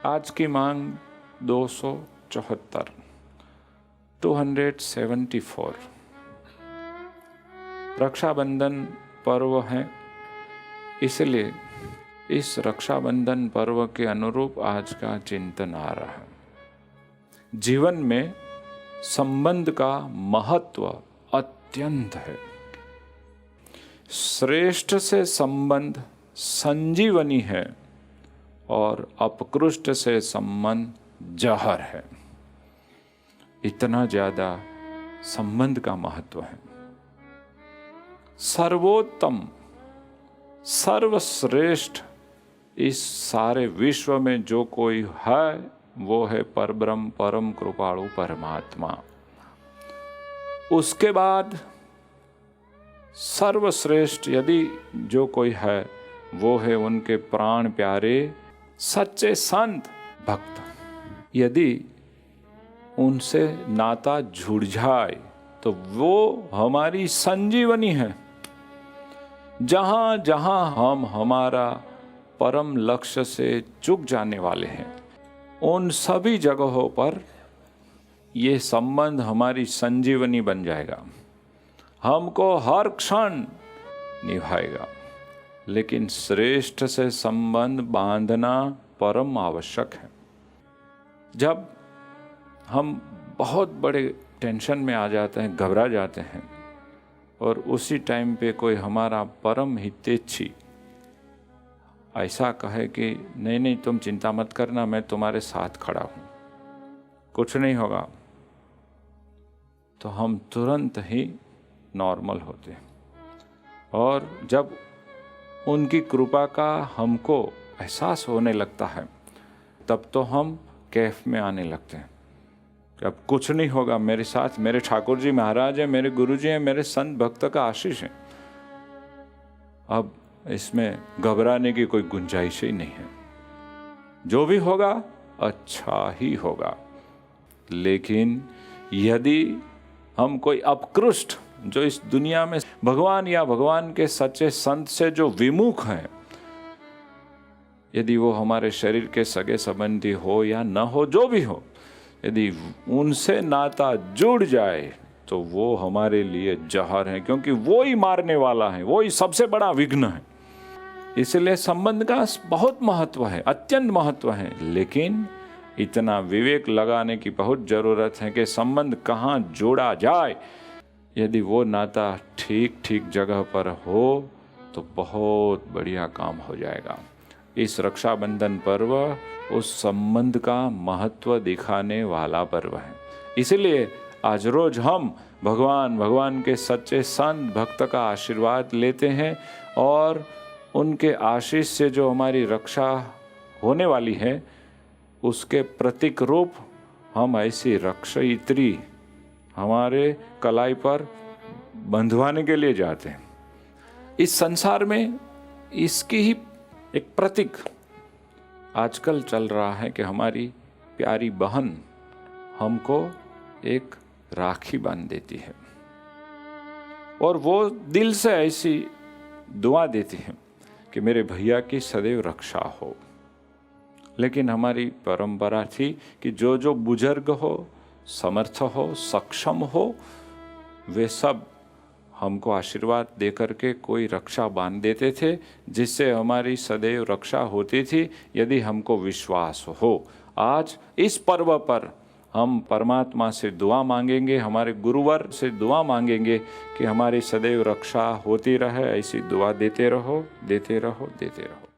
आज की मांग 274, 274। रक्षाबंधन पर्व है, इसलिए इस रक्षाबंधन पर्व के अनुरूप आज का चिंतन आ रहा है। जीवन में संबंध का महत्व अत्यंत है। श्रेष्ठ से संबंध संजीवनी है और अपकृष्ट से संबंध जहर है। इतना ज्यादा संबंध का महत्व है। सर्वोत्तम, सर्वश्रेष्ठ इस सारे विश्व में जो कोई है वो है परब्रह्म, परम कृपाणु परमात्मा। उसके बाद सर्वश्रेष्ठ यदि जो कोई है वो है उनके प्राण प्यारे सच्चे संत भक्त। यदि उनसे नाता जुड़ जाए तो वो हमारी संजीवनी है। जहां जहां हम हमारा परम लक्ष्य से चूक जाने वाले हैं, उन सभी जगहों पर ये संबंध हमारी संजीवनी बन जाएगा, हमको हर क्षण निभाएगा। लेकिन श्रेष्ठ से संबंध बांधना परम आवश्यक है। जब हम बहुत बड़े टेंशन में आ जाते हैं, घबरा जाते हैं, और उसी टाइम पे कोई हमारा परम हितैषी ऐसा कहे कि नहीं नहीं तुम चिंता मत करना, मैं तुम्हारे साथ खड़ा हूं, कुछ नहीं होगा, तो हम तुरंत ही नॉर्मल होते हैं। और जब उनकी कृपा का हमको एहसास होने लगता है तब तो हम कैफ में आने लगते हैं कि अब कुछ नहीं होगा, मेरे साथ मेरे ठाकुर जी महाराज हैं, मेरे गुरु जी हैं, मेरे संत भक्त का आशीष है। अब इसमें घबराने की कोई गुंजाइश ही नहीं है। जो भी होगा अच्छा ही होगा। लेकिन यदि हम कोई अपकृष्ट जो इस दुनिया में भगवान या भगवान के सच्चे संत से जो विमुख हैं, यदि वो हमारे शरीर के सगे संबंधी हो या न हो, जो भी हो, यदि उनसे नाता जुड़ जाए तो वो हमारे लिए जहर है, क्योंकि वो ही मारने वाला है, वो ही सबसे बड़ा विघ्न है। इसलिए संबंध का बहुत महत्व है, अत्यंत महत्व है। लेकिन इतना विवेक लगाने की बहुत जरूरत है कि संबंध कहाँ जोड़ा जाए। यदि वो नाता ठीक ठीक जगह पर हो तो बहुत बढ़िया काम हो जाएगा। इस रक्षाबंधन पर्व उस संबंध का महत्व दिखाने वाला पर्व है। इसलिए आज रोज हम भगवान के सच्चे संत भक्त का आशीर्वाद लेते हैं और उनके आशीष से जो हमारी रक्षा होने वाली है उसके प्रतीक रूप हम ऐसी रक्षयित्री हमारे कलाई पर बंधवाने के लिए जाते हैं। इस संसार में इसकी ही एक प्रतीक आजकल चल रहा है कि हमारी प्यारी बहन हमको एक राखी बांध देती है और वो दिल से ऐसी दुआ देती है कि मेरे भैया की सदैव रक्षा हो। लेकिन हमारी परंपरा थी कि जो जो बुजुर्ग हो, समर्थ हो, सक्षम हो, वे सब हमको आशीर्वाद दे करके कोई रक्षा बांध देते थे, जिससे हमारी सदैव रक्षा होती थी यदि हमको विश्वास हो। आज इस पर्व पर हम परमात्मा से दुआ मांगेंगे, हमारे गुरुवर से दुआ मांगेंगे कि हमारी सदैव रक्षा होती रहे। ऐसी दुआ देते रहो, देते रहो, देते रहो।